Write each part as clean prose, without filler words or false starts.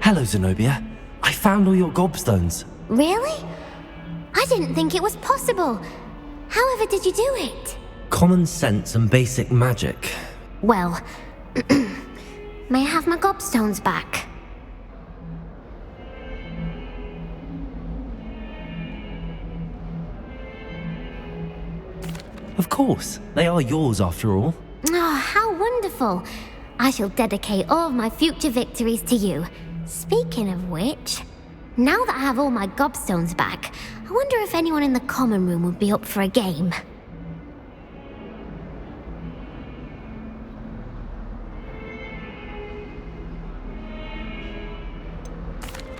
Hello, Zenobia. I found all your gobstones. Really? I didn't think it was possible. However did you do it? Common sense and basic magic. Well, may I have my gobstones back? Of course, they are yours after all. Oh, how wonderful. I shall dedicate all of my future victories to you. Speaking of which, now that I have all my gobstones back, I wonder if anyone in the common room would be up for a game.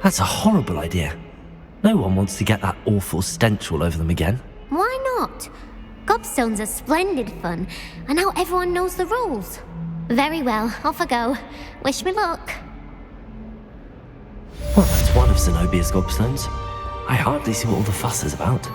That's a horrible idea. No one wants to get that awful stench all over them again. Why not? Gobstones are splendid fun, and now everyone knows the rules. Very well, off I go. Wish me luck. Well, that's one of Zenobia's gobstones. I hardly see what all the fuss is about.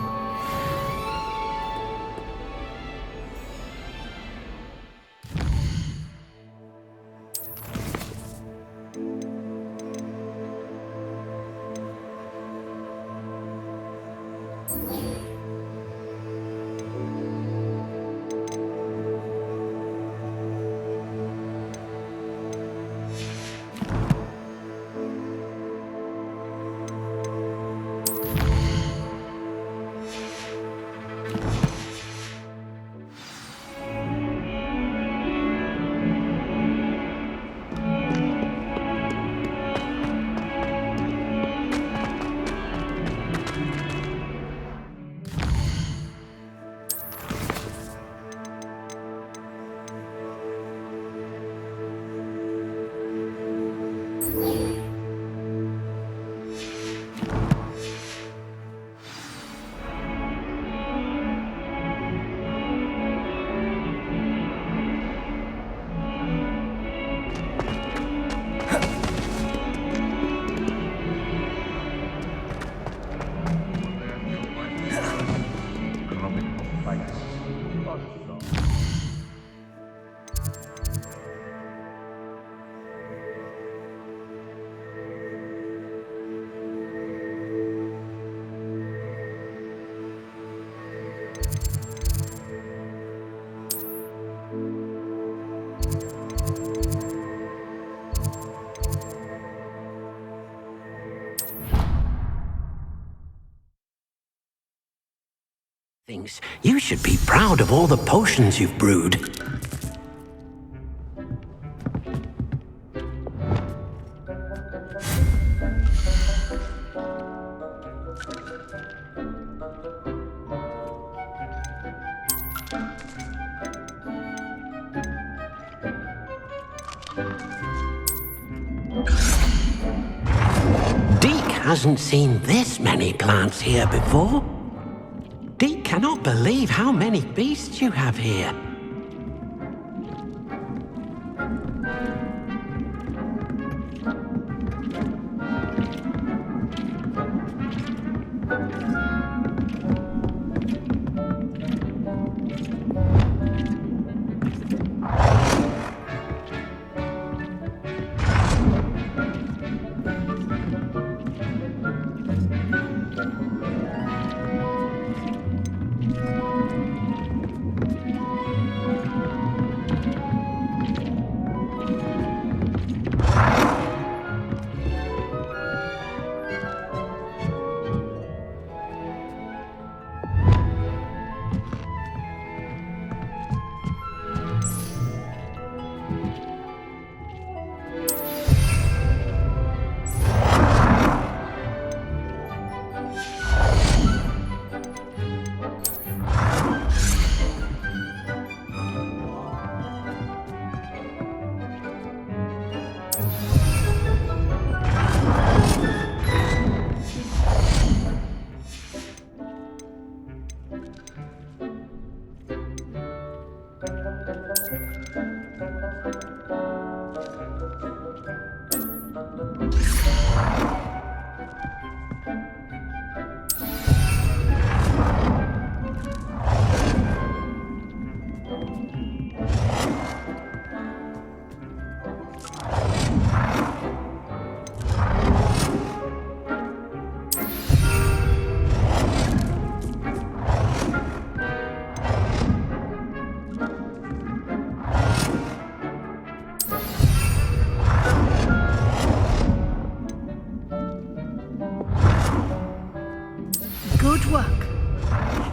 You should be proud of all the potions you've brewed. Deke hasn't seen this many plants here before. Deke cannot believe how many beasts you have here.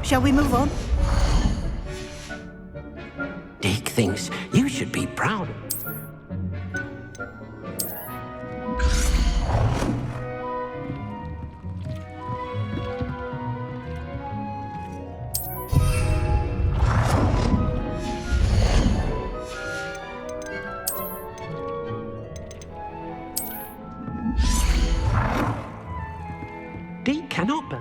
Shall we move on? Dick thinks you should be proud. Dick cannot be.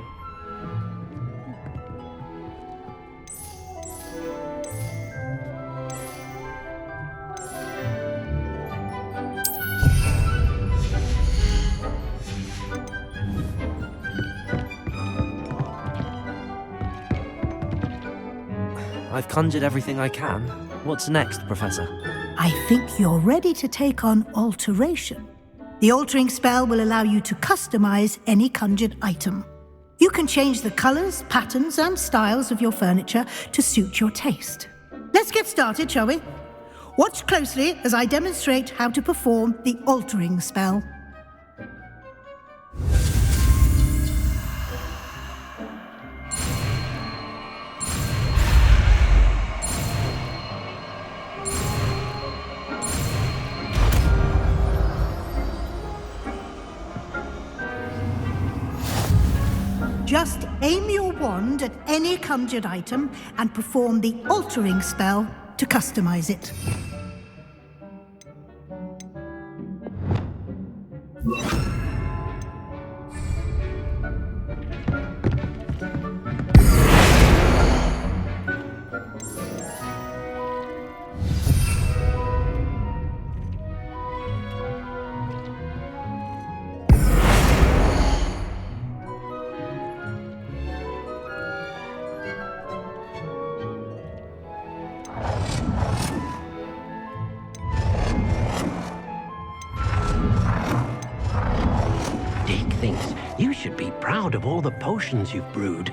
I've conjured everything I can. What's next, Professor? I think you're ready to take on alteration. The altering spell will allow you to customize any conjured item. You can change the colors, patterns, and styles of your furniture to suit your taste. Let's get started, shall we? Watch closely as I demonstrate how to perform the altering spell. Just aim your wand at any conjured item and perform the altering spell to customize it. Dick thinks you should be proud of all the potions you've brewed.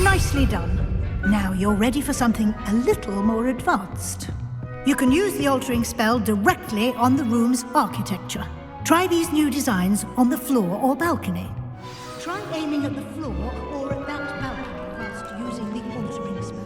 Nicely done. Now you're ready for something a little more advanced. You can use the altering spell directly on the room's architecture. Try these new designs on the floor or balcony. Try aiming at the floor or at that balcony whilst using the altering spell.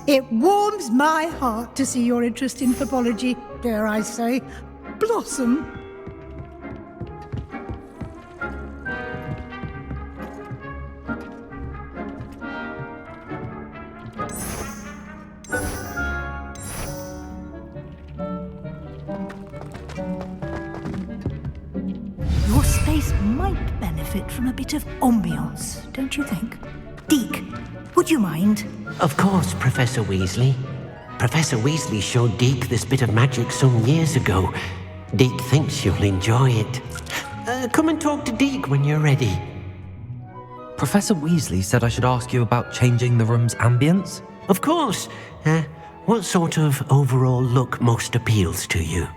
It warms my heart to see your interest in pathology, dare I say, blossom. Your space might benefit benefit from a bit of ambiance, don't you think? Deke, would you mind? Of course, Professor Weasley. Professor Weasley showed Deke this bit of magic some years ago. Deke thinks you'll enjoy it. Come and talk to Deke when you're ready. Professor Weasley said I should ask you about changing the room's ambience? Of course. What sort of overall look most appeals to you?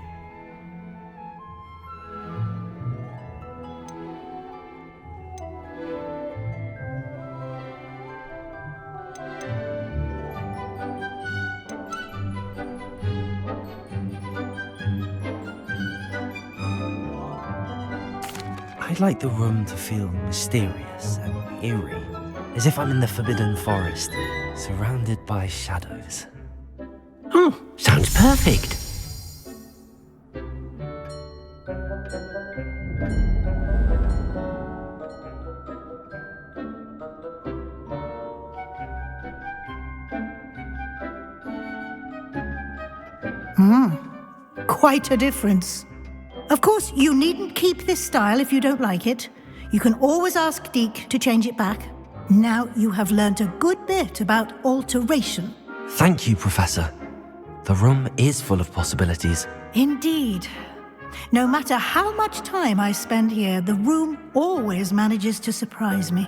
I'd like the room to feel mysterious and eerie, as if I'm in the Forbidden Forest, surrounded by shadows. Sounds perfect. Quite a difference. Of course, you needn't keep this style if you don't like it. You can always ask Deke to change it back. Now you have learnt a good bit about alteration. Thank you, Professor. The room is full of possibilities. Indeed. No matter how much time I spend here, the room always manages to surprise me.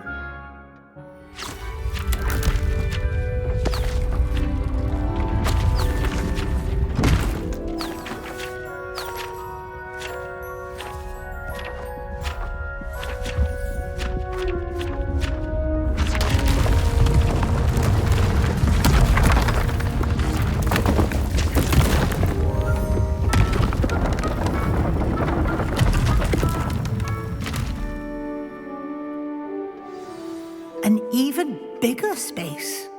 An even bigger space.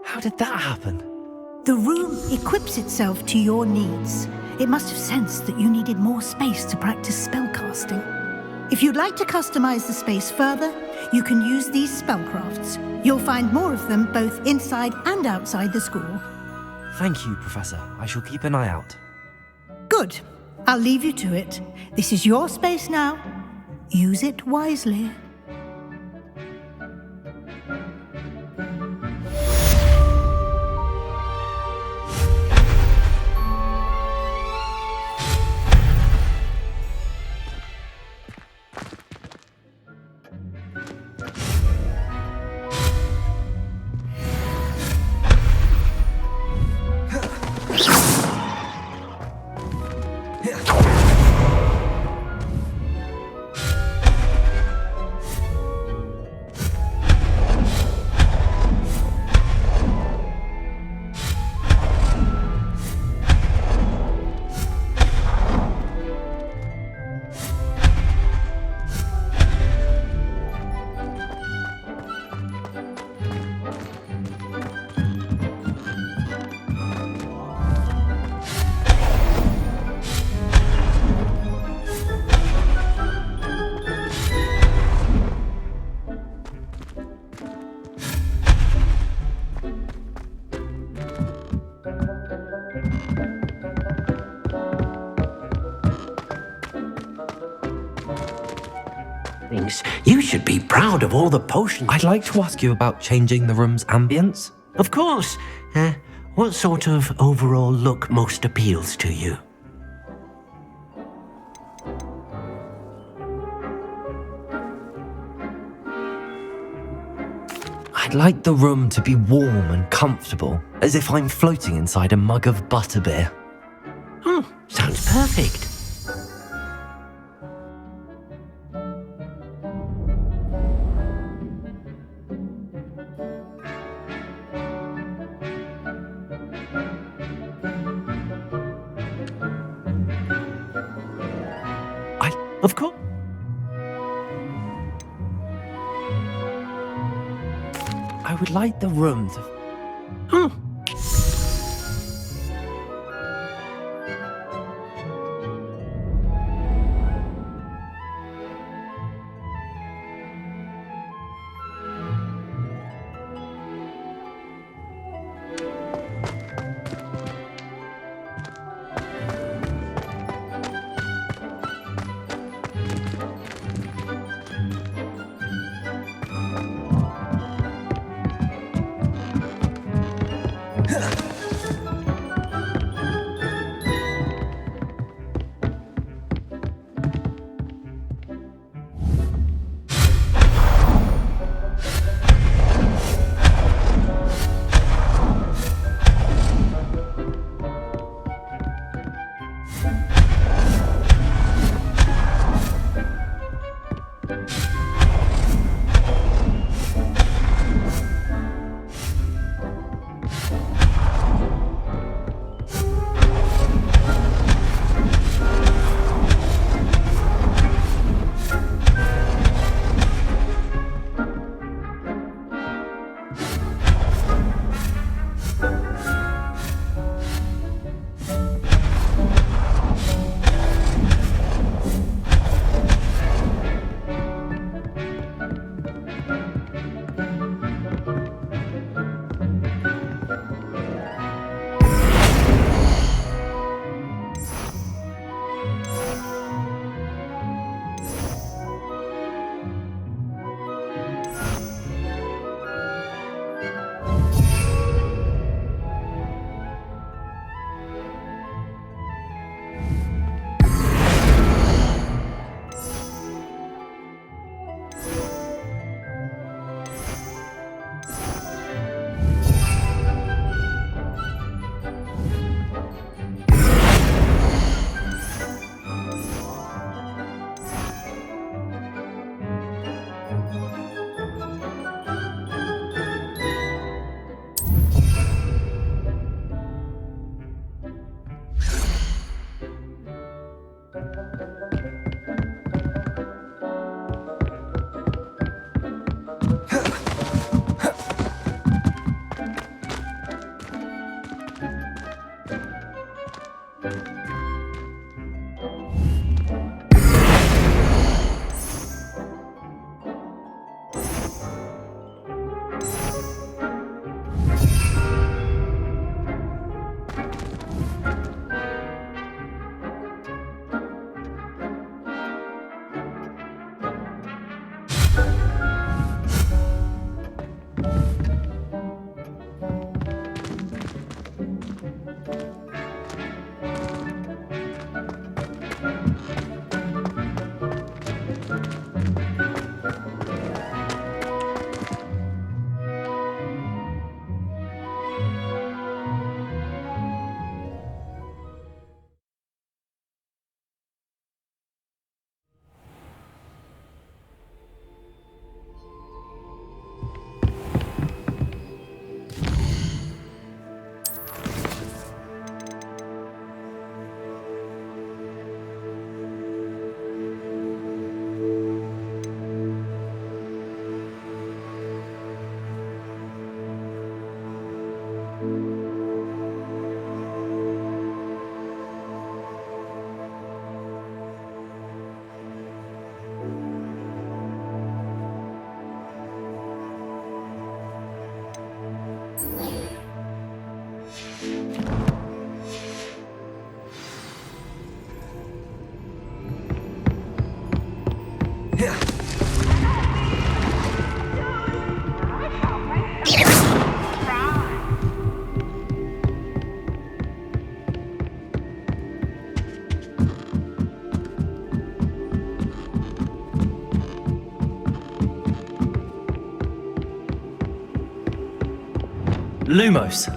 How did that happen? The room equips itself to your needs. It must have sensed that you needed more space to practice spellcasting. If you'd like to customize the space further, you can use these spellcrafts. You'll find more of them both inside and outside the school. Thank you, Professor. I shall keep an eye out. Good. I'll leave you to it. This is your space now. Use it wisely. You should be proud of all the potions. I'd like to ask you about changing the room's ambience. Of course. What sort of overall look most appeals to you? I'd like the room to be warm and comfortable, as if I'm floating inside a mug of butterbeer. Sounds perfect. Of course. I would like the room to... Lumos.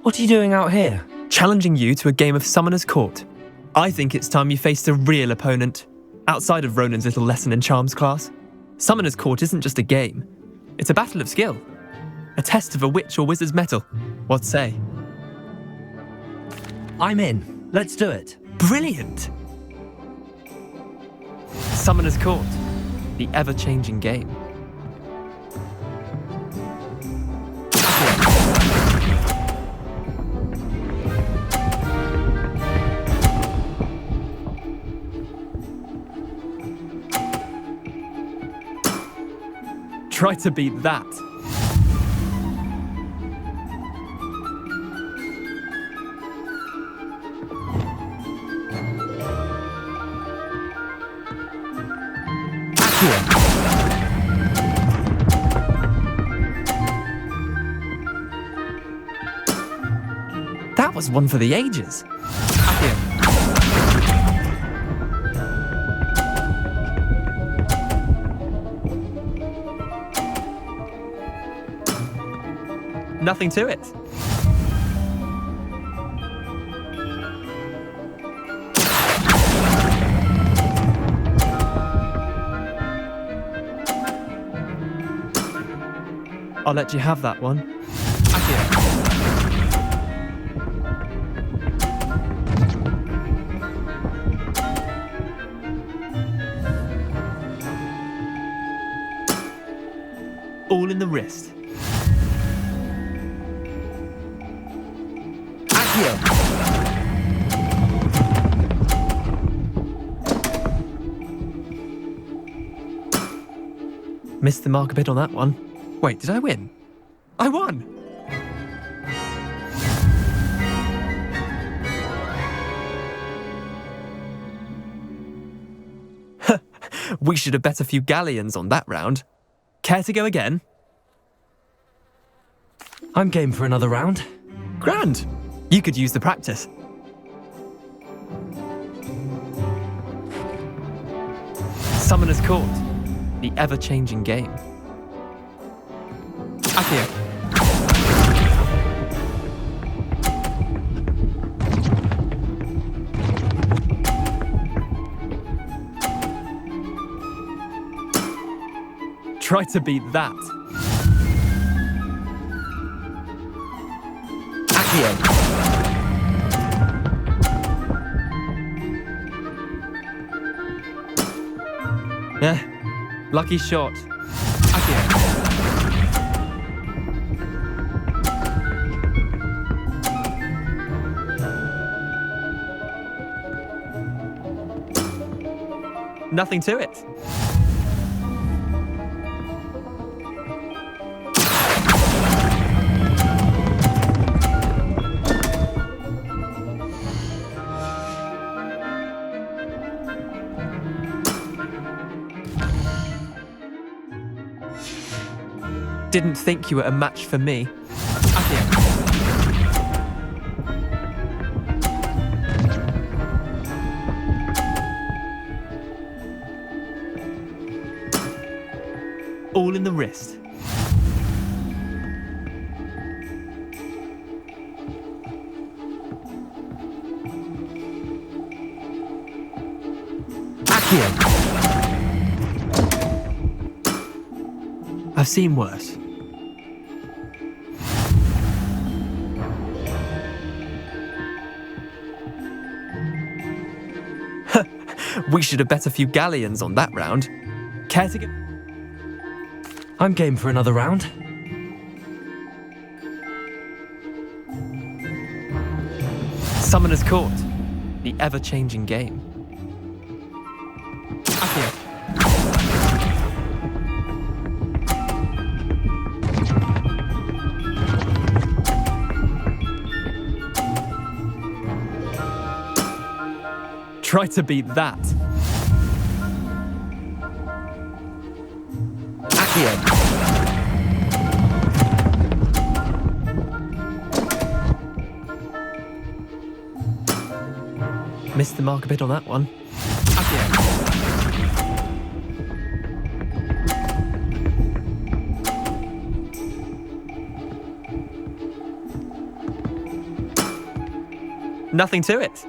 What are you doing out here? Challenging you to a game of Summoner's Court. I think it's time you faced a real opponent, outside of Ronan's little lesson in charms class. Summoner's Court isn't just a game. It's a battle of skill. A test of a witch or wizard's mettle. What say? I'm in. Let's do it. Brilliant! Summoner's Court. The ever-changing game. Try to beat that. That was one for the ages. Accio. Nothing to it. I'll let you have that one. Accio. All in the wrist. Accio. Missed the mark a bit on that one. Wait, did I win? I won! We should have bet a few galleons on that round. Care to go again? I'm game for another round. Grand! You could use the practice. Summoner's Court. The ever-changing game. Accio. Try to beat that. Accio. Yeah, lucky shot. Accio. Nothing to it. Didn't think you were a match for me. Accio. All in the wrist. Accio. I've seen worse. We should have bet a few galleons on that round. Care to go? I'm game for another round. Summoner's Court. The ever-changing game. Accio. Try to beat that. Accio. Missed the mark a bit on that one. Accio. Nothing to it.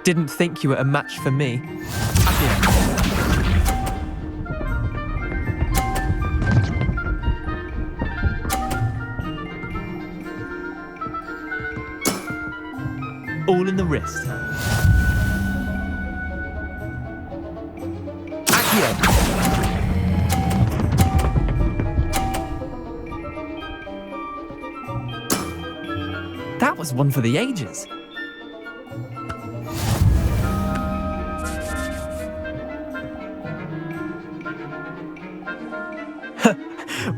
Didn't think you were a match for me. Accio. All in the wrist. Accio. That was one for the ages.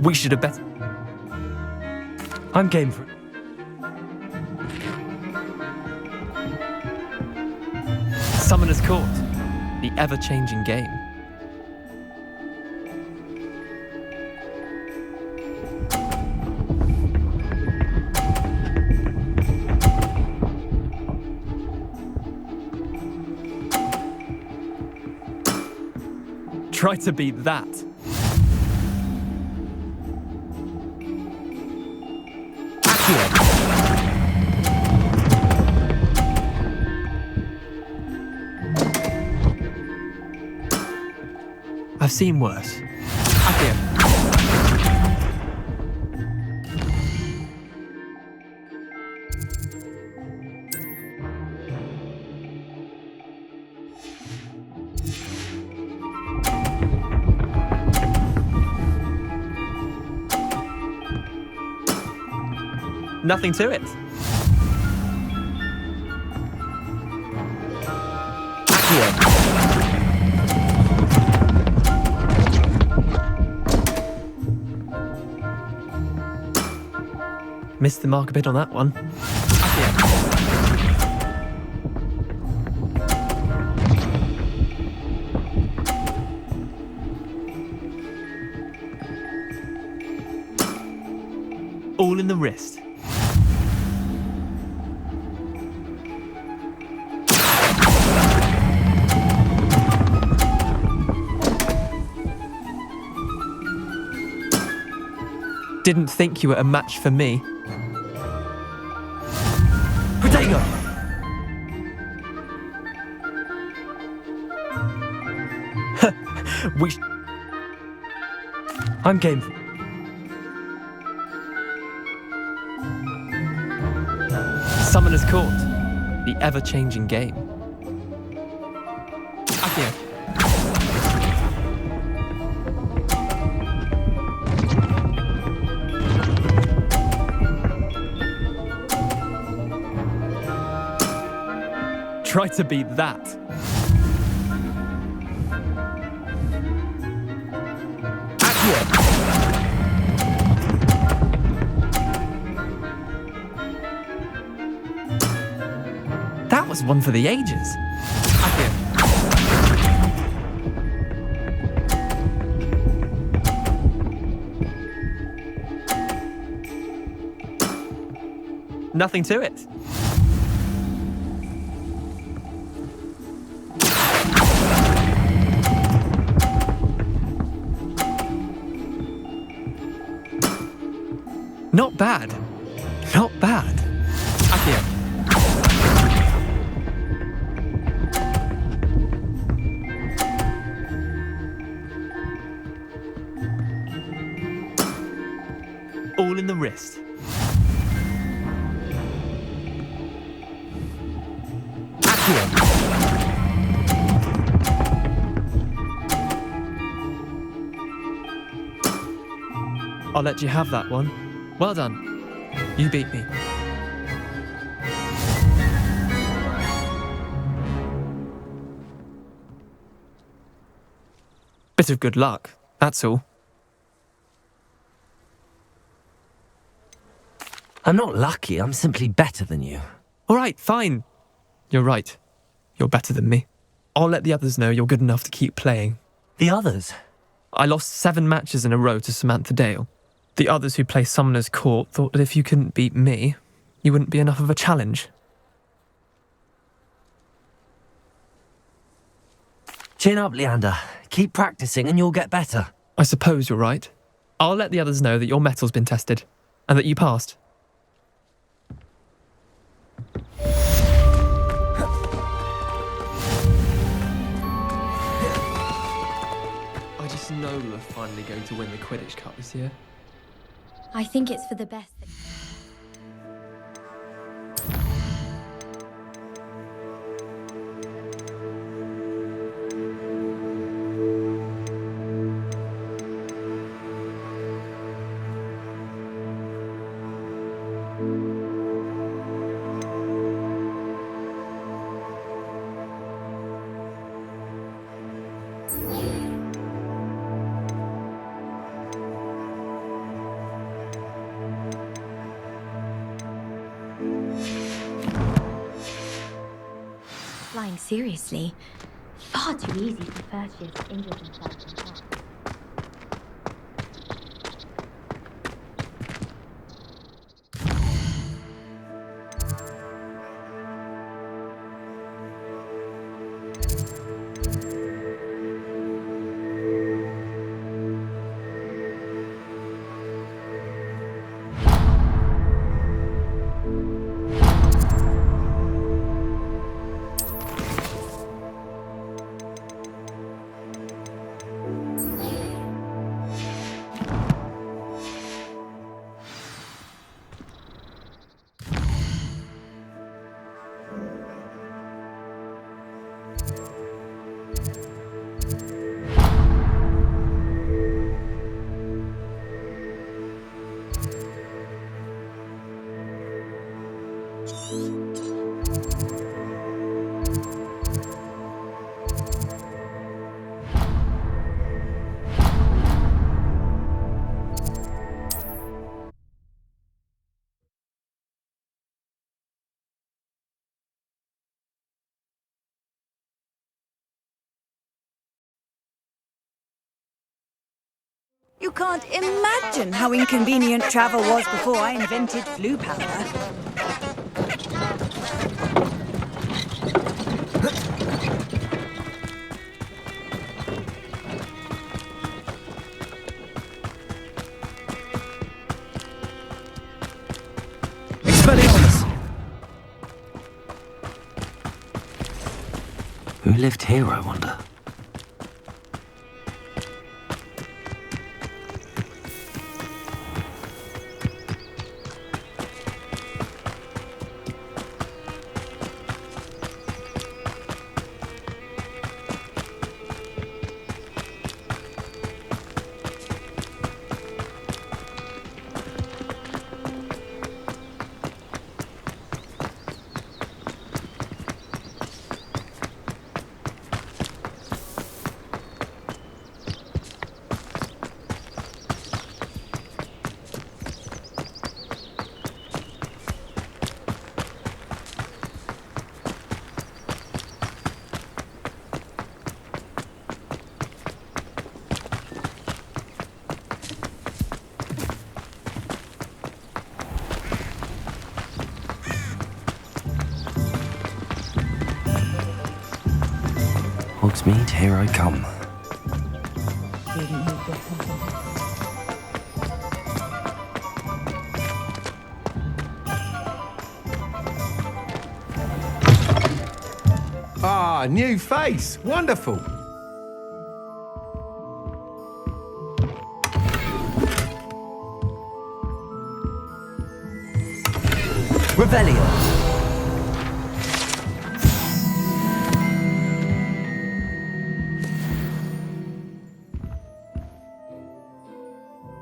We should have bet. I'm game for... Summoner's Court. The ever-changing game. Try to beat that. Accio. I've seen worse. Accio. Nothing to it. Accio. Missed the mark a bit on that one. Accio. All in the wrist. Didn't think you were a match for me. Protego! I'm game. Summoner's Court. The ever-changing game. Accio. Try to beat that. Accio! That was one for the ages. Accio. Nothing to it. Not bad. Not bad. Accio. All in the wrist. Accio! I'll let you have that one. Well done. You beat me. Bit of good luck, that's all. I'm not lucky, I'm simply better than you. All right, fine. You're right. You're better than me. I'll let the others know you're good enough to keep playing. The others? I lost 7 matches in a row to Samantha Dale. The others who play Summoner's Court thought that if you couldn't beat me, you wouldn't be enough of a challenge. Chin up, Leander. Keep practicing and you'll get better. I suppose you're right. I'll let the others know that your metal's been tested, and that you passed. I just know we're finally going to win the Quidditch Cup this year. I think it's for the best. Flying seriously. Far too easy for first years of English and French and maths. You can't imagine how inconvenient travel was before I invented blue powder. Expelliarmus! Who lived here, I wonder? Hogsmeade, here I come. Ah, new face. Wonderful. Revelio!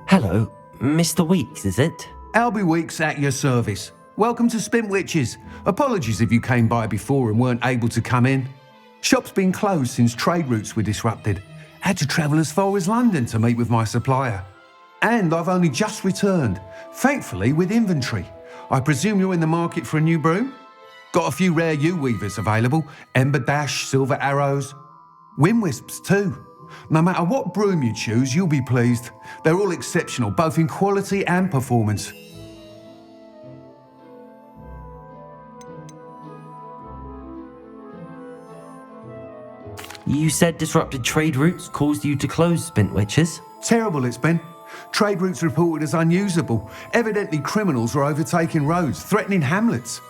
Hello, Mr. Weeks, is it? Albie Weeks at your service. Welcome to Spintwitches. Apologies if you came by before and weren't able to come in. Shop's been closed since trade routes were disrupted. Had to travel as far as London to meet with my supplier. And I've only just returned, thankfully with inventory. I presume you're in the market for a new broom? Got a few rare U-weavers available, Ember Dash, Silver Arrows, Wind Wisps too. No matter what broom you choose, you'll be pleased. They're all exceptional, both in quality and performance. You said disrupted trade routes caused you to close Spintwitches? Terrible it's been. Trade routes reported as unusable. Evidently criminals are overtaking roads, threatening hamlets.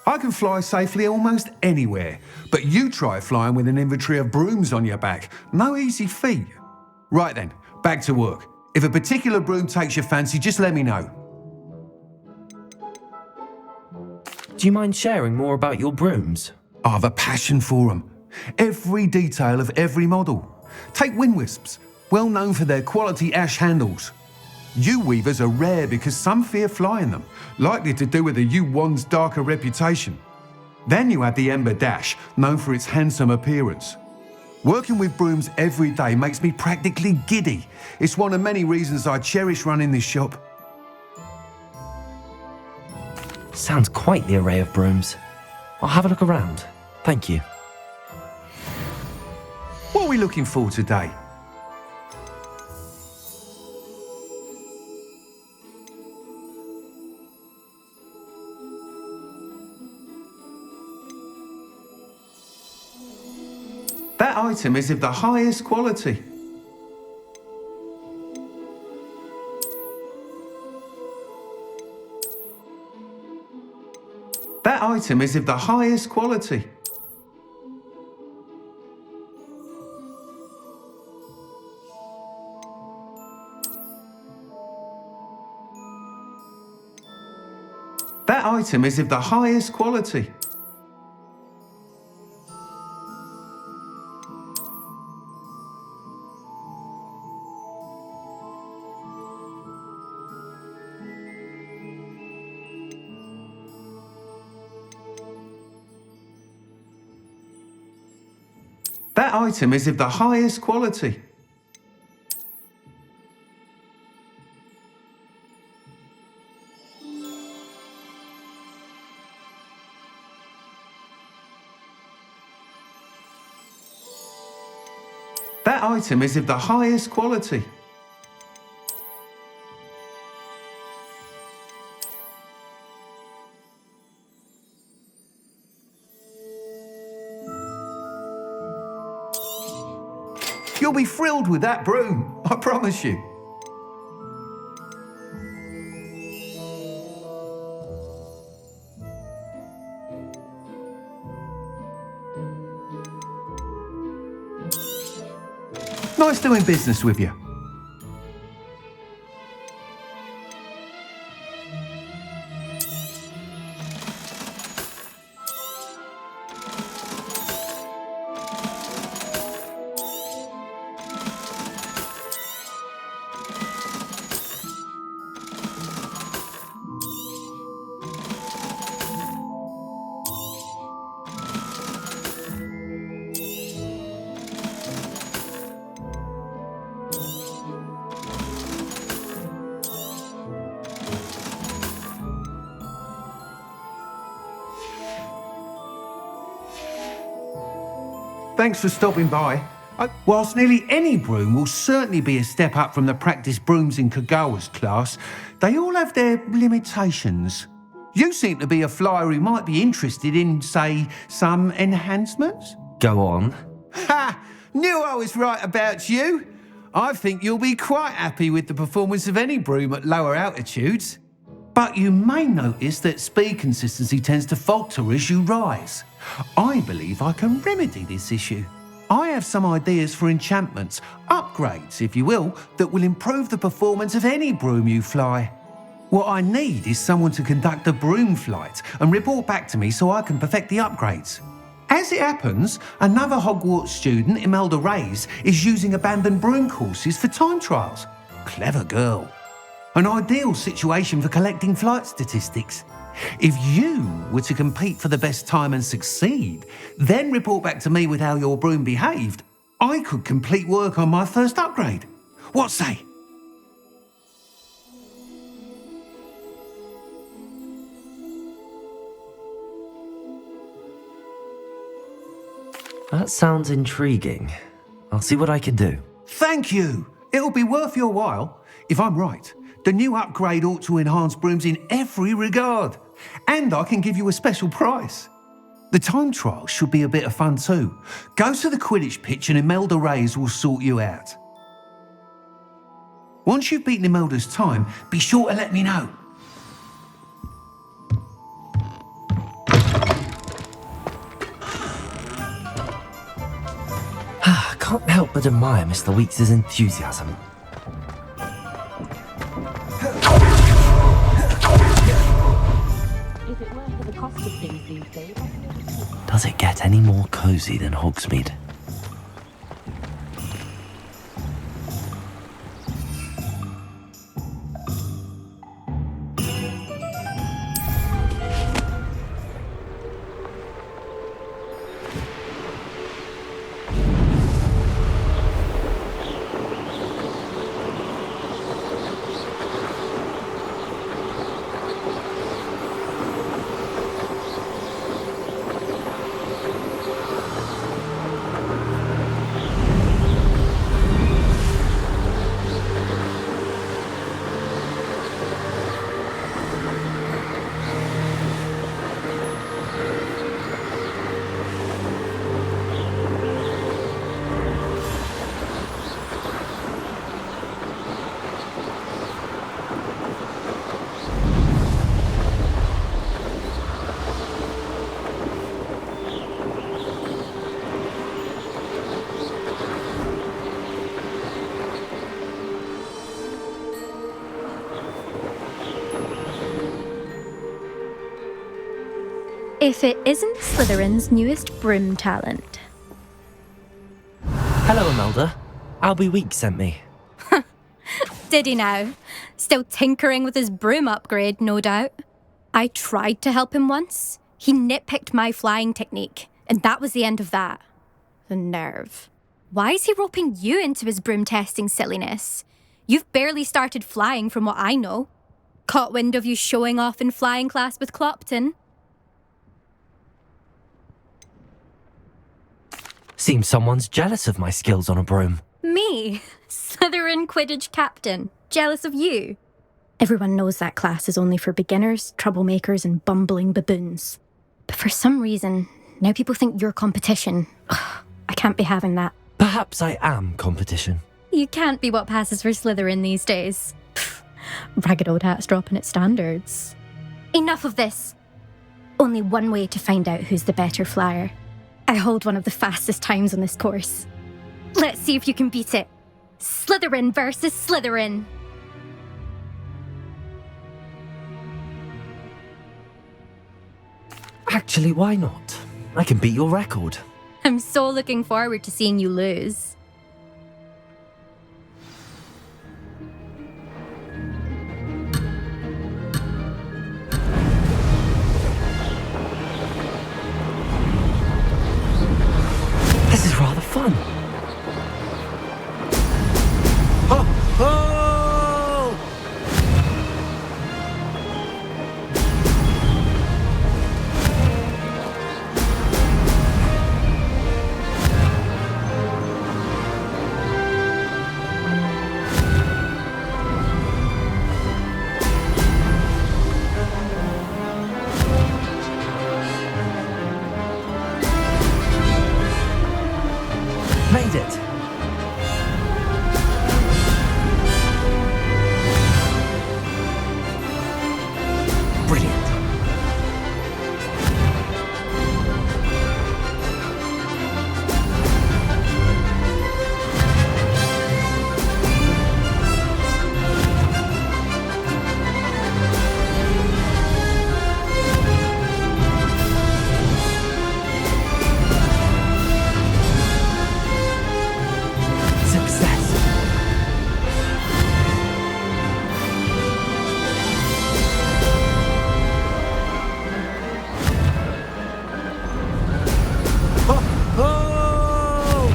I can fly safely almost anywhere, but you try flying with an inventory of brooms on your back. No easy feat. Right then, back to work. If a particular broom takes your fancy, just let me know. Do you mind sharing more about your brooms? I have a passion for them. Every detail of every model. Take Wind Wisps, well known for their quality ash handles. U-weavers are rare because some fear flying them, likely to do with the U-wand's darker reputation. Then you have the Ember Dash, known for its handsome appearance. Working with brooms every day makes me practically giddy. It's one of many reasons I cherish running this shop. Sounds quite the array of brooms. I'll have a look around. Thank you. What are we looking for today? That item is of the highest quality. That item is of the highest quality. That item is of the highest quality. That item is of the highest quality. That item is of the highest quality. You'll be thrilled with that broom, I promise you. Nice doing business with you. Thanks for stopping by. Whilst nearly any broom will certainly be a step up from the practice brooms in Kagawa's class, they all have their limitations. You seem to be a flyer who might be interested in, say, some enhancements? Go on. Ha! Knew I was right about you. I think you'll be quite happy with the performance of any broom at lower altitudes. But you may notice that speed consistency tends to falter as you rise. I believe I can remedy this issue. I have some ideas for enchantments, upgrades, if you will, that will improve the performance of any broom you fly. What I need is someone to conduct a broom flight and report back to me so I can perfect the upgrades. As it happens, another Hogwarts student, Imelda Reyes, is using abandoned broom courses for time trials. Clever girl. An ideal situation for collecting flight statistics. If you were to compete for the best time and succeed, then report back to me with how your broom behaved, I could complete work on my first upgrade. What say? That sounds intriguing. I'll see what I can do. Thank you. It'll be worth your while. If I'm right, the new upgrade ought to enhance brooms in every regard. And I can give you a special price. The time trial should be a bit of fun too. Go to the Quidditch pitch and Imelda Reyes will sort you out. Once you've beaten Imelda's time, be sure to let me know. I can't help but admire Mr. Weeks' enthusiasm. Is it worth the cost of things these days? Does it get any more cozy than Hogsmeade? If it isn't Slytherin's newest broom talent. Hello, Imelda. Albie Weeks sent me. Did he now? Still tinkering with his broom upgrade, no doubt. I tried to help him once. He nitpicked my flying technique, and that was the end of that. The nerve. Why is he roping you into his broom testing silliness? You've barely started flying from what I know. Caught wind of you showing off in flying class with Clopton. Seems someone's jealous of my skills on a broom. Me? Slytherin Quidditch captain. Jealous of you? Everyone knows that class is only for beginners, troublemakers, and bumbling baboons. But for some reason, now people think you're competition. Ugh, I can't be having that. Perhaps I am competition. You can't be what passes for Slytherin these days. Pfft, ragged old hat's dropping its standards. Enough of this. Only one way to find out who's the better flyer. I hold one of the fastest times on this course. Let's see if you can beat it. Slytherin versus Slytherin. Actually, why not? I can beat your record. I'm so looking forward to seeing you lose. This is rather fun. Oh! Oh! Made it. Brilliant. Success. Oh! Oh!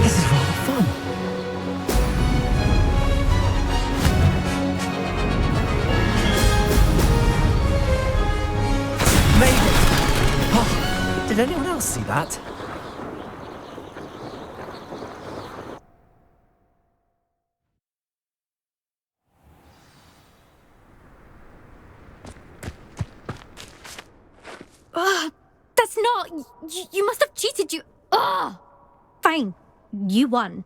This is rather fun. Made it! Oh, did anyone else see that? That's not... You must have cheated, you... Ugh! Fine. You won.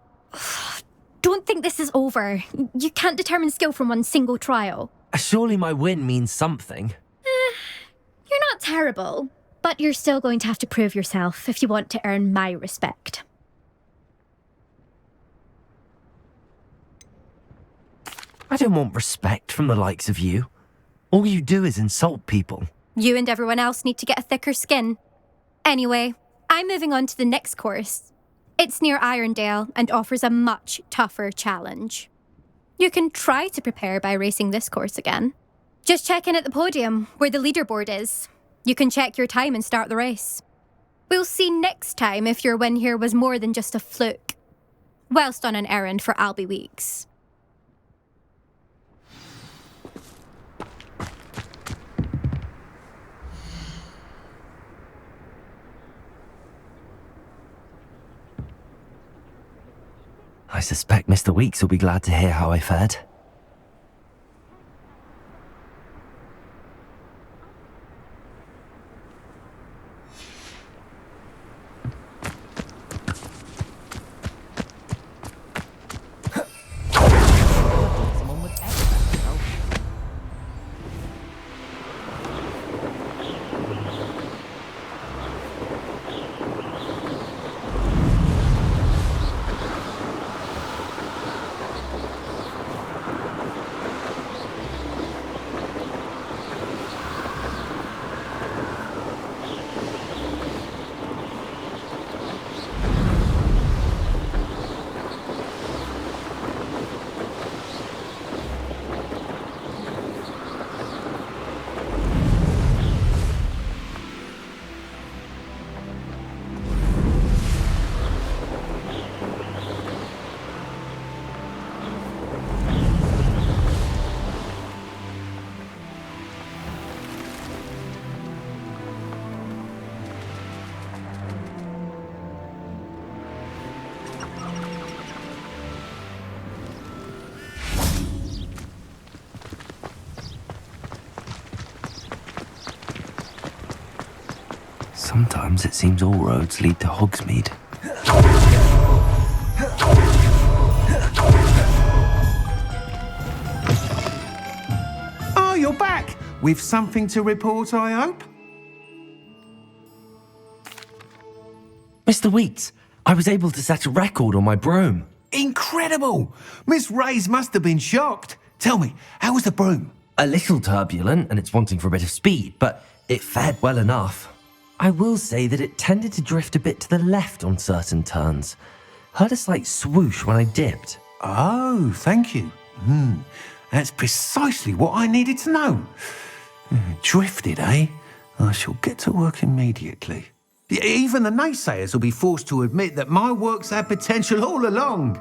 Don't think this is over. You can't determine skill from one single trial. Surely my win means something. You're not terrible, but you're still going to have to prove yourself if you want to earn my respect. I don't want respect from the likes of you. All you do is insult people. You and everyone else need to get a thicker skin. Anyway, I'm moving on to the next course. It's near Irondale and offers a much tougher challenge. You can try to prepare by racing this course again. Just check in at the podium, where the leaderboard is. You can check your time and start the race. We'll see next time if your win here was more than just a fluke. Whilst on an errand for Albie Weeks. I suspect Mr. Weeks will be glad to hear how I fared. Sometimes it seems all roads lead to Hogsmeade. Oh, you're back! With something to report, I hope? Mr. Weeks, I was able to set a record on my broom. Incredible! Miss Reyes must have been shocked. Tell me, how was the broom? A little turbulent and it's wanting for a bit of speed, but it fared well enough. I will say that it tended to drift a bit to the left on certain turns. Heard a slight swoosh when I dipped. Oh, thank you. That's precisely what I needed to know. Drifted, eh? I shall get to work immediately. Even the naysayers will be forced to admit that my work's had potential all along.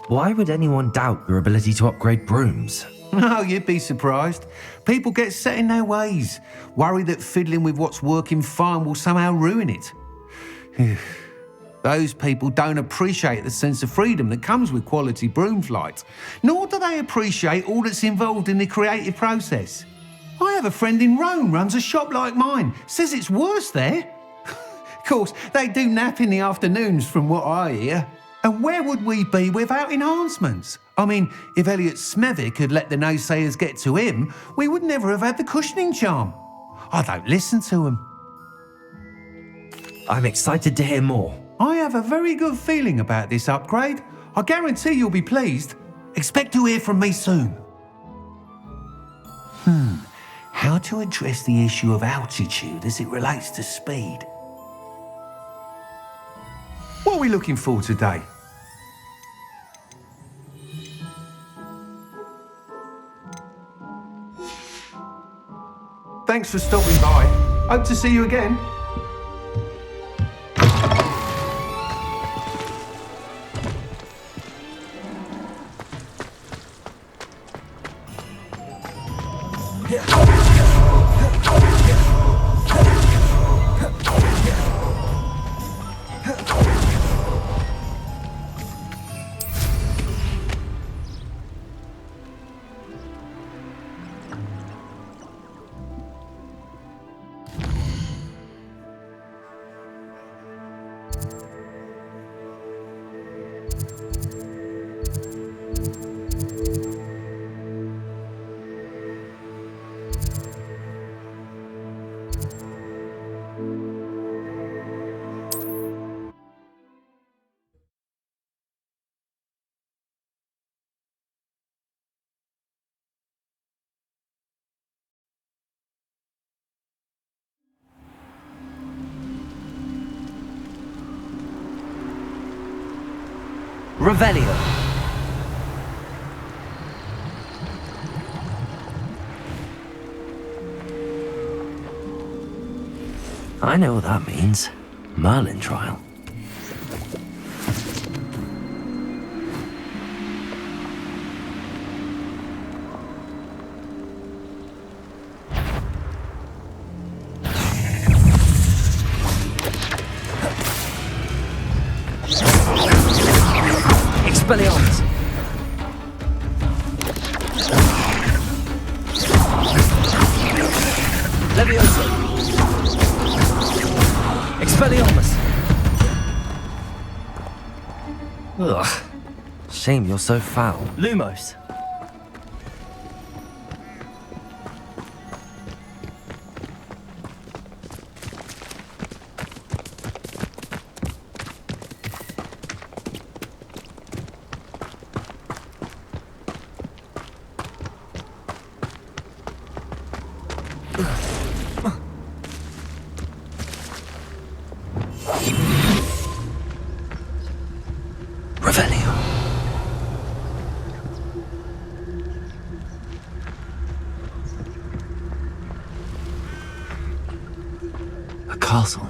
Why would anyone doubt your ability to upgrade brooms? Oh, you'd be surprised. People get set in their ways, worry that fiddling with what's working fine will somehow ruin it. Those people don't appreciate the sense of freedom that comes with quality broom flight, nor do they appreciate all that's involved in the creative process. I have a friend in Rome runs a shop like mine, says it's worse there. Of course, they do nap in the afternoons from what I hear. And where would we be without enhancements? I mean, if Elliot Smethwick had let the naysayers get to him, we would never have had the cushioning charm. I don't listen to them. I'm excited to hear more. I have a very good feeling about this upgrade. I guarantee you'll be pleased. Expect to hear from me soon. How to address the issue of altitude as it relates to speed? What are we looking for today? Thanks for stopping by. Hope to see you again. Revelio. I know what that means. Merlin trial. Expelliarmus! Leviosa! Expelliarmus! Ugh. Shame you're so foul. Lumos! Revelio. A castle.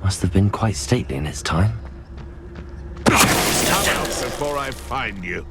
Must have been quite stately in its time. Come out before I find you.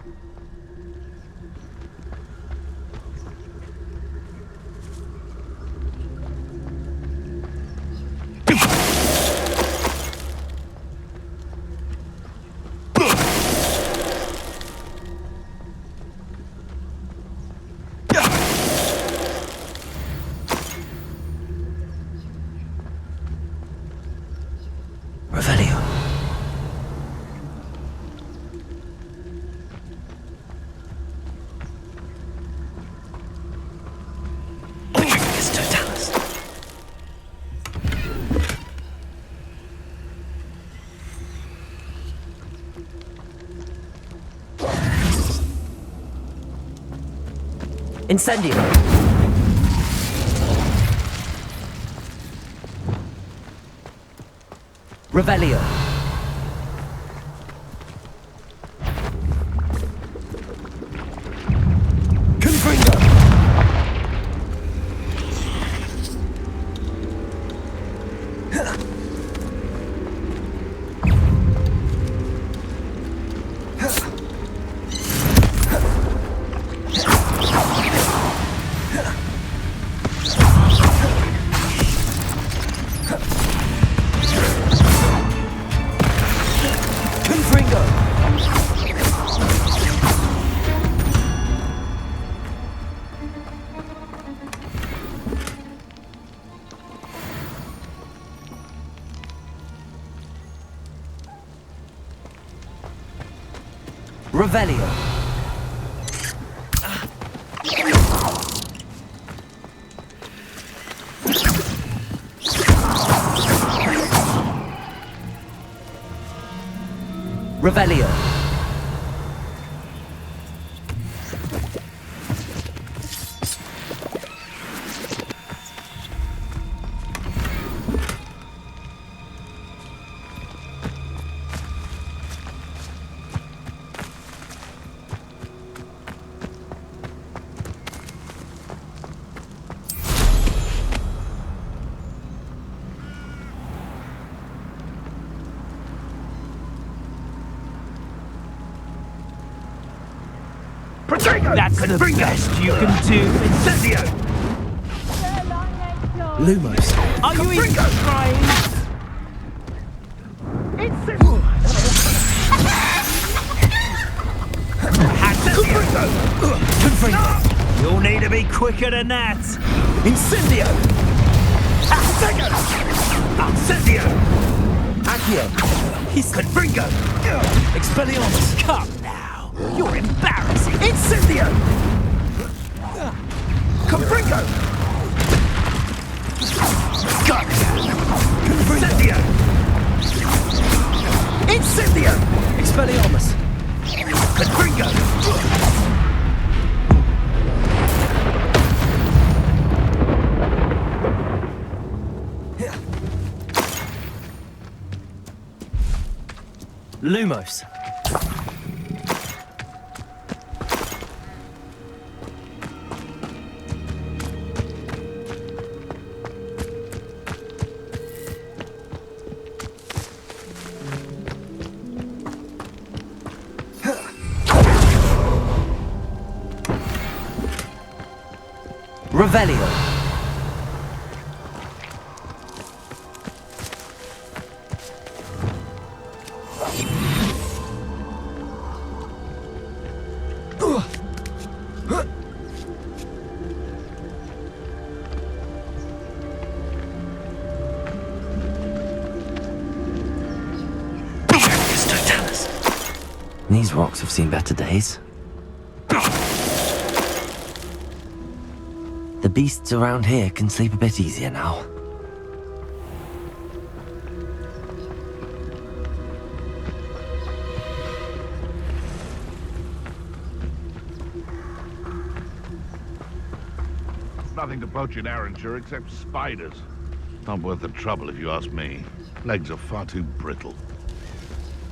Incendio! Revelio! Confringo! Revelio. Revelio. That's the best you can do. Incendio! Lumos. Are you even trying? Confringo. You'll need to be quicker than that. Incendio! Incendio! Accio! He's Confringo! Expelliarmus. Come now. You're embarrassing. Incendio! Confringo! Incendio! Incendio! Expelliarmus! Confringo! Lumos! Revelio! These rocks have seen better days. The beasts around here can sleep a bit easier now. Nothing to poach in Arranshire except spiders. Not worth the trouble if you ask me. Legs are far too brittle.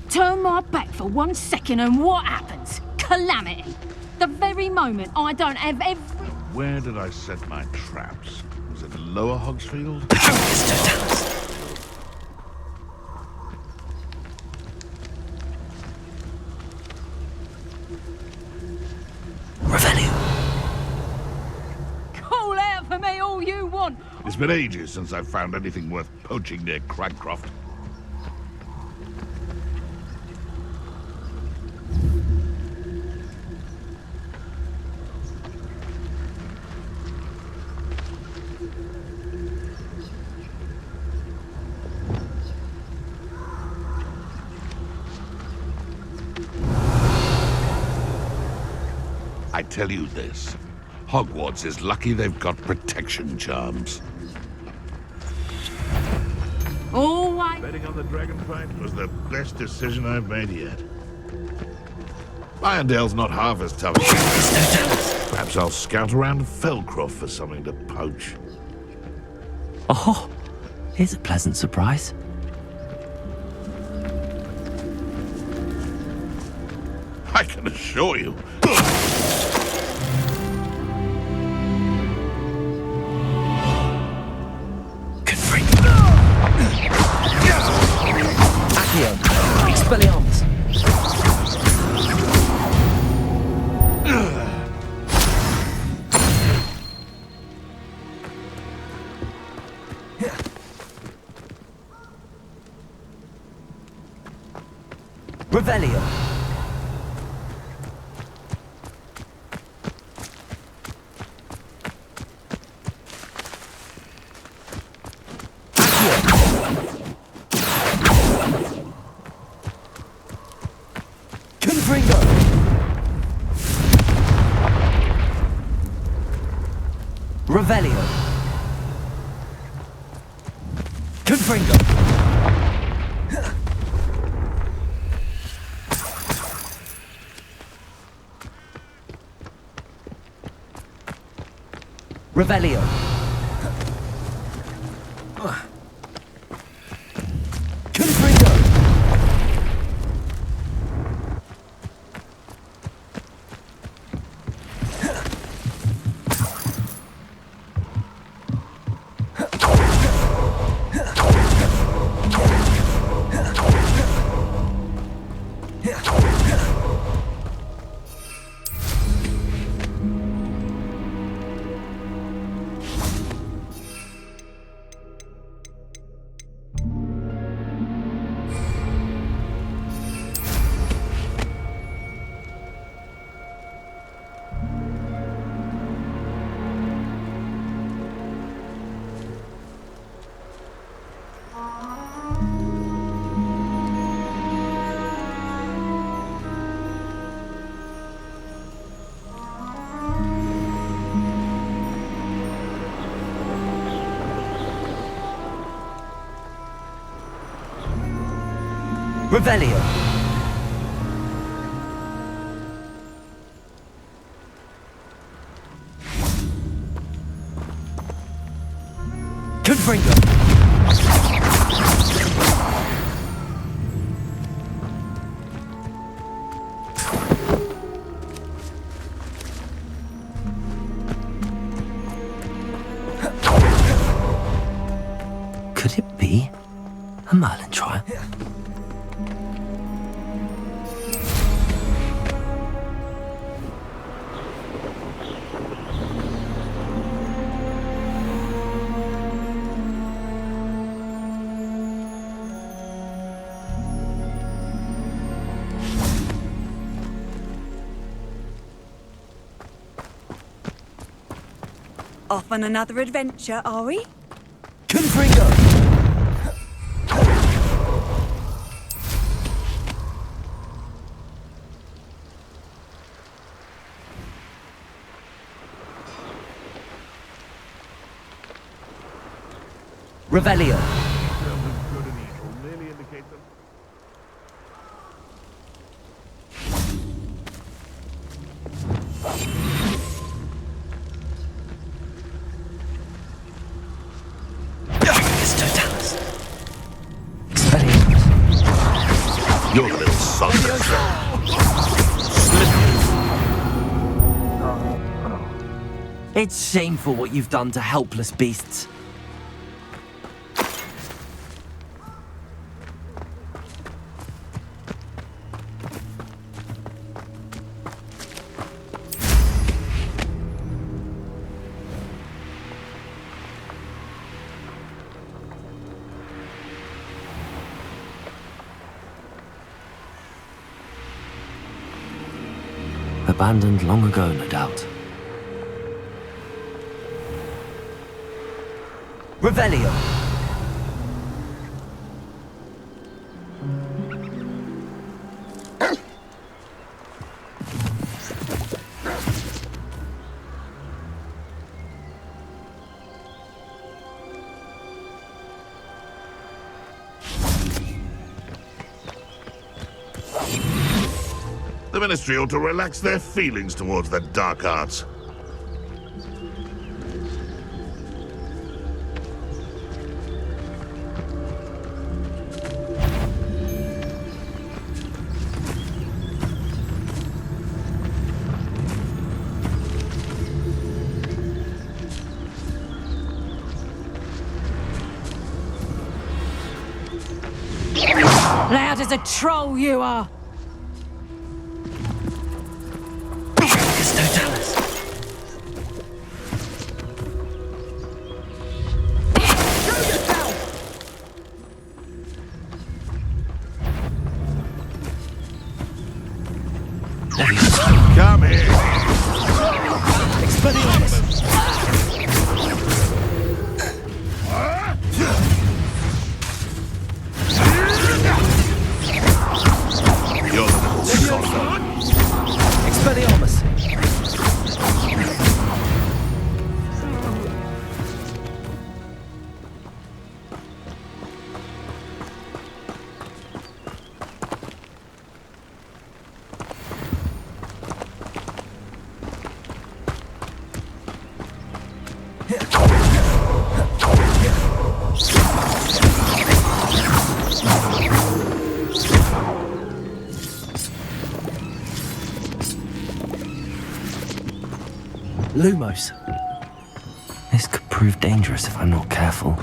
Turn my back for 1 second and what happens? Calamity. The very moment I don't have every... Where did I set my traps? Was it Lower Hogsfield? Revelio! Call out for me all you want. It's been ages since I've found anything worth poaching near Cragcroft. I tell you this, Hogwarts is lucky they've got protection charms. Always. Betting on the dragon fight was the best decision I've made yet. Irondale's not half as tough as perhaps I'll scout around Felcroft for something to poach. Oh, here's a pleasant surprise. I can assure you. Accio, Expelliarmus. Revelio. Confringo. Revelio. Confringo. Revelio. Confringo. Revelio. Confringo. Could it be a Merlin trial? Off on another adventure, are we? Confringo. Revelio. Good and evil merely indicate them. You're a little sucker. It's shameful what you've done to helpless beasts. Abandoned long ago, no doubt. Revelio. The Ministry ought to relax their feelings towards the dark arts. Loud as a troll you are! Come here! Expelliarmus! You're the son. Expelliarmus! Lumos. This could prove dangerous if I'm not careful.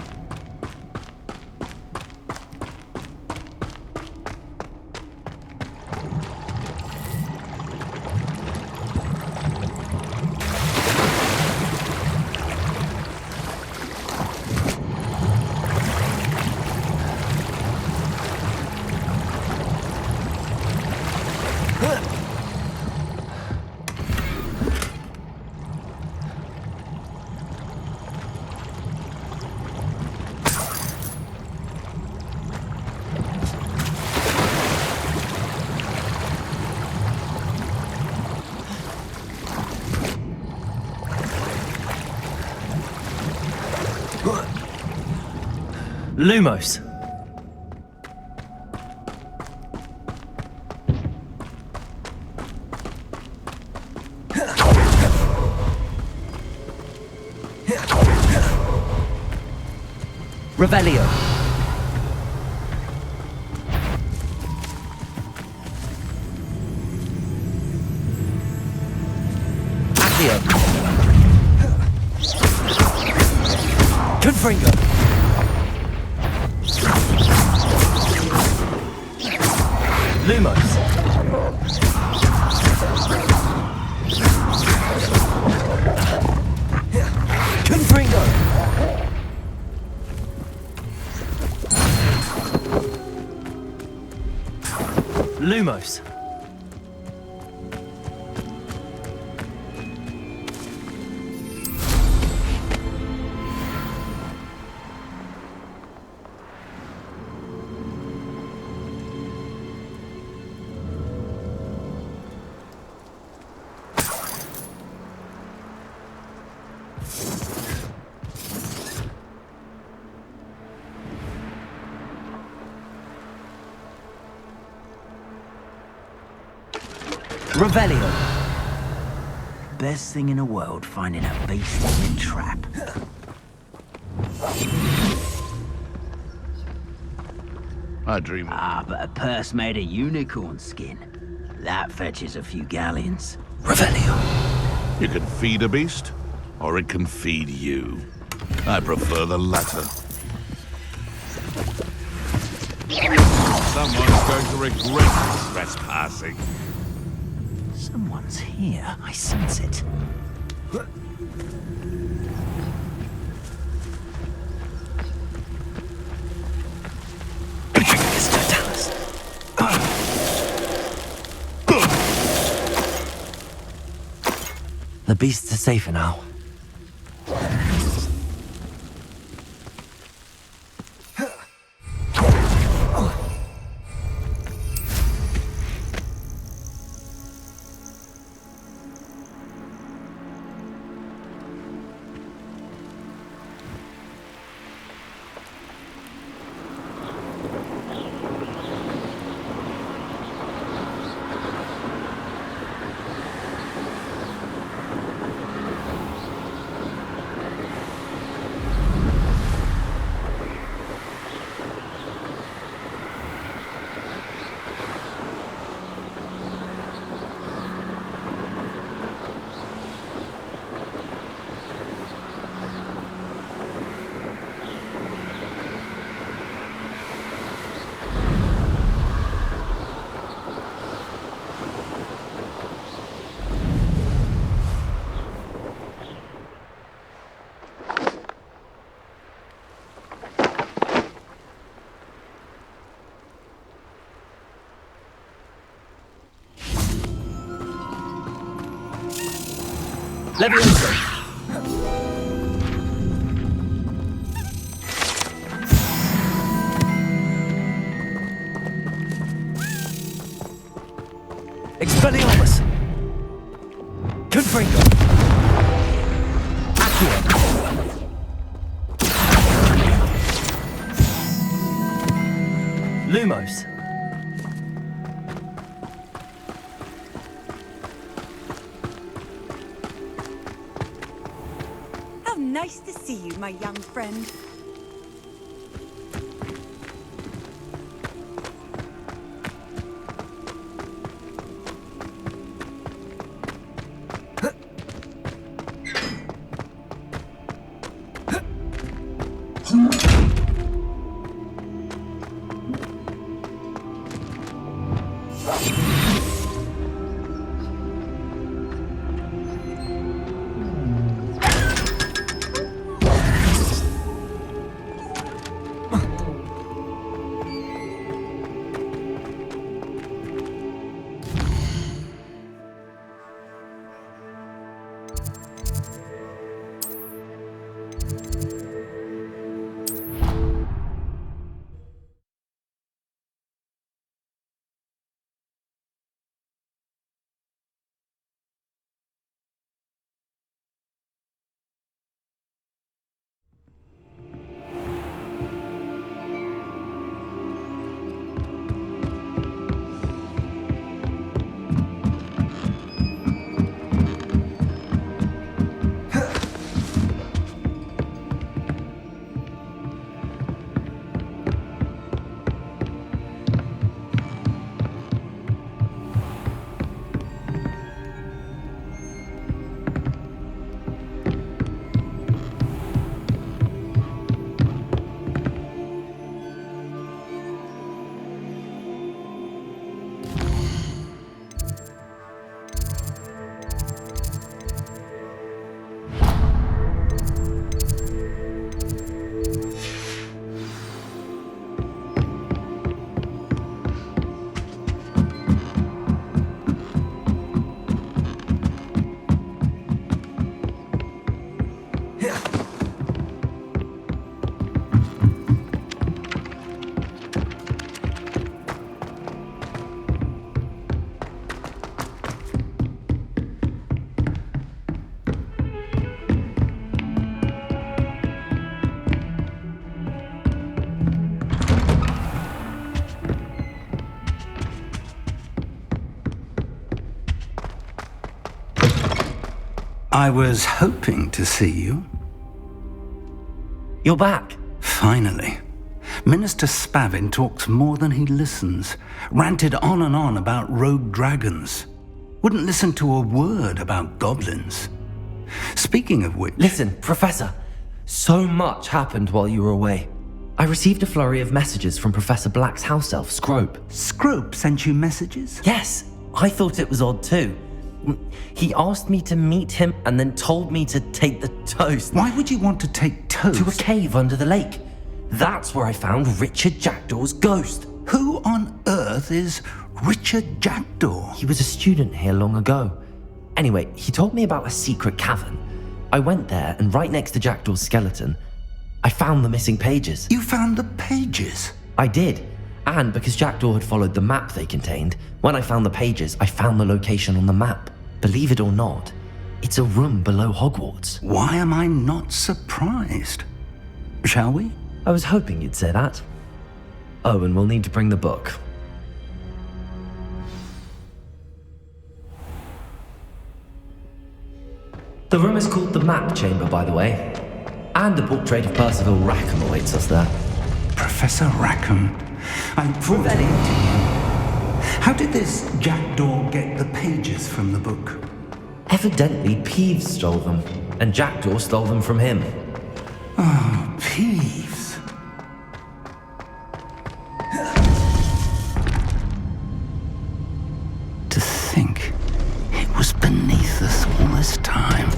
Lumos. Revelio. Accio. Confringo. Lumos. Confringo. Lumos. Revelio. Best thing in the world, finding a beast in a trap. I dream. Ah, but a purse made of unicorn skin. That fetches a few galleons. Revelio. You can feed a beast, or it can feed you. I prefer the latter. Someone's going to regret trespassing. Someone's here. I sense it. The beasts are safer now. Leviosa! Expelliarmus! Confringo! Accio! Lumos! How nice to see you, my young friend. I was hoping to see you. You're back. Finally. Minister Spavin talks more than he listens. Ranted on and on about rogue dragons. Wouldn't listen to a word about goblins. Speaking of which... Listen, Professor. So much happened while you were away. I received a flurry of messages from Professor Black's house elf, Scrope. Scrope sent you messages? Yes. I thought it was odd too. He asked me to meet him and then told me to take the toast. Why would you want to take toast? To a cave under the lake. That's where I found Richard Jackdaw's ghost. Who on earth is Richard Jackdaw? He was a student here long ago. Anyway, he told me about a secret cavern. I went there, and right next to Jackdaw's skeleton, I found the missing pages. You found the pages? I did. And because Jackdaw had followed the map they contained, when I found the pages, I found the location on the map. Believe it or not, it's a room below Hogwarts. Why am I not surprised? Shall we? I was hoping you'd say that. Oh, and we'll need to bring the book. The room is called the Map Chamber, by the way. And a portrait of Percival Rackham awaits us there. Professor Rackham, I brought it to you. How did this Jackdaw get the pages from the book? Evidently, Peeves stole them, and Jackdaw stole them from him. Oh, Peeves. To think it was beneath us all this time.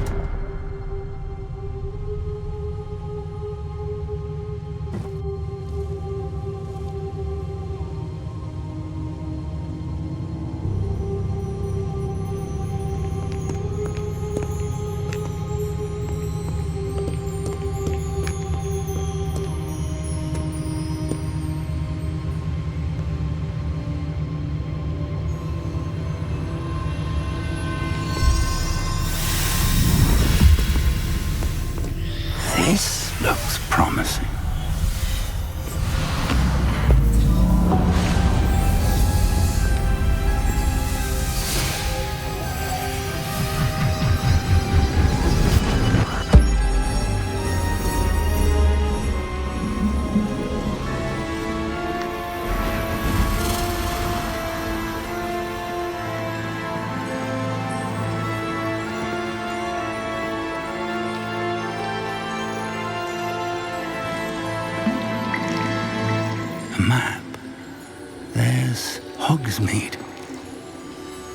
there's Hogsmeade.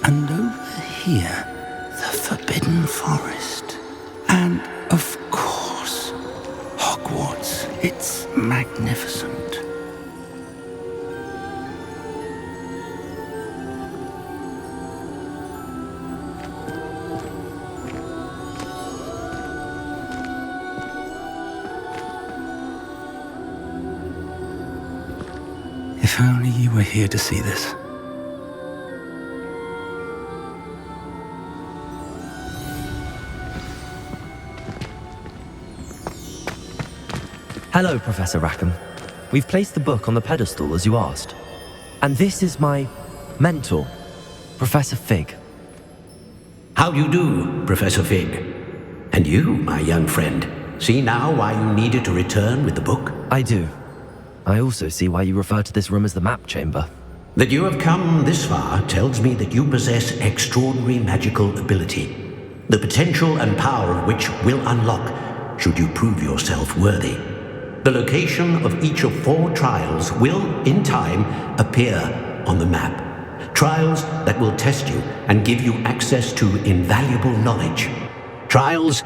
And over here, the Forbidden Forest. And, of course, Hogwarts. It's magnificent. If only you were here to see this. Hello, Professor Rackham. We've placed the book on the pedestal as you asked. And this is my mentor, Professor Fig. How do you do, Professor Fig? And you, my young friend, see now why you needed to return with the book? I do. I also see why you refer to this room as the map chamber. That you have come this far tells me that you possess extraordinary magical ability, the potential and power of which will unlock should you prove yourself worthy. The location of each of 4 trials will, in time, appear on the map. Trials that will test you and give you access to invaluable knowledge. Trials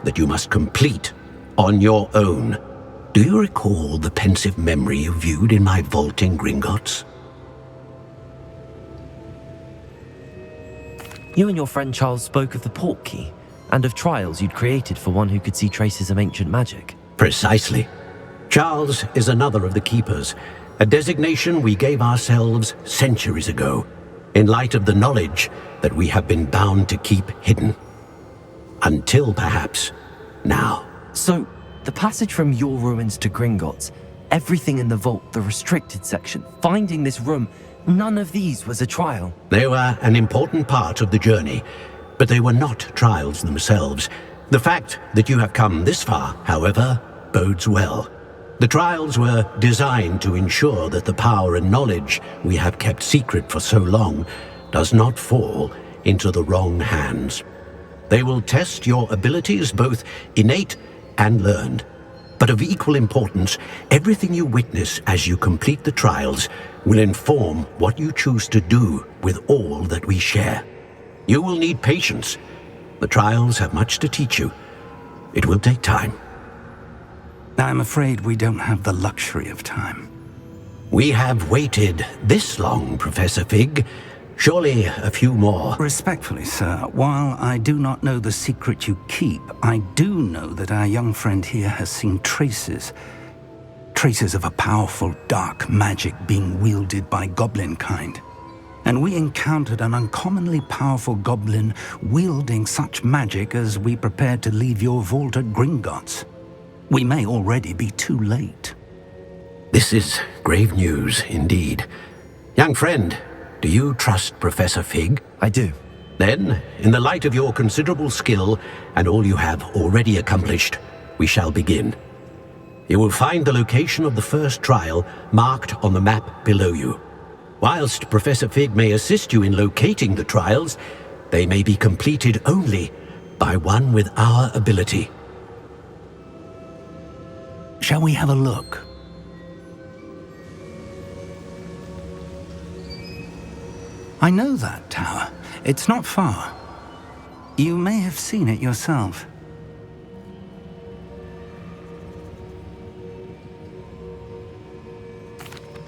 that you must complete on your own. Do you recall the pensive memory you viewed in my vault in Gringotts? You and your friend Charles spoke of the portkey and of trials you'd created for one who could see traces of ancient magic. Precisely. Charles is another of the Keepers, a designation we gave ourselves centuries ago, in light of the knowledge that we have been bound to keep hidden. Until perhaps now. So, the passage from your ruins to Gringotts, everything in the vault, the restricted section, finding this room, none of these was a trial. They were an important part of the journey, but they were not trials themselves. The fact that you have come this far, however, bodes well. The trials were designed to ensure that the power and knowledge we have kept secret for so long does not fall into the wrong hands. They will test your abilities, both innate and learned. But of equal importance, everything you witness as you complete the trials will inform what you choose to do with all that we share. You will need patience. The trials have much to teach you. It will take time. I'm afraid we don't have the luxury of time. We have waited this long, Professor Fig. Surely a few more. Respectfully, sir, while I do not know the secret you keep, I do know that our young friend here has seen traces of a powerful dark magic being wielded by goblin kind. And we encountered an uncommonly powerful goblin wielding such magic as we prepared to leave your vault at Gringotts. We may already be too late. This is grave news indeed. Young friend, do you trust Professor Fig? I do. Then, in the light of your considerable skill and all you have already accomplished, we shall begin. You will find the location of the first trial marked on the map below you. Whilst Professor Fig may assist you in locating the trials, they may be completed only by one with our ability. Shall we have a look? I know that tower. It's not far. You may have seen it yourself.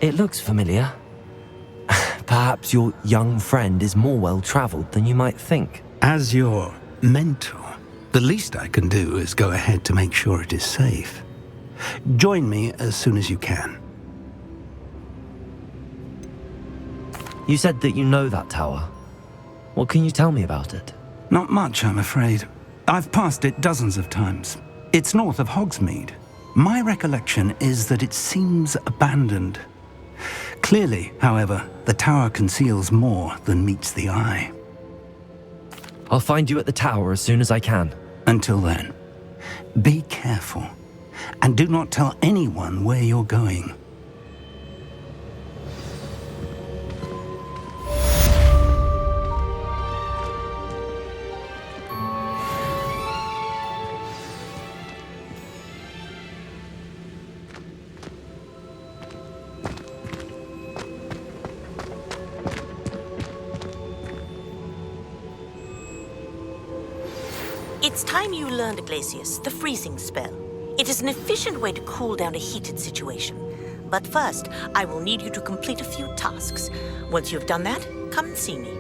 It looks familiar. Perhaps your young friend is more well-traveled than you might think. As your mentor, the least I can do is go ahead to make sure it is safe. Join me as soon as you can. You said that you know that tower. What can you tell me about it? Not much, I'm afraid. I've passed it dozens of times. It's north of Hogsmeade. My recollection is that it seems abandoned. Clearly, however, the tower conceals more than meets the eye. I'll find you at the tower as soon as I can. Until then, be careful. And do not tell anyone where you're going. It's time you learned, Glacius, the freezing spell. It is an efficient way to cool down a heated situation. But first, I will need you to complete a few tasks. Once you've done that, come and see me.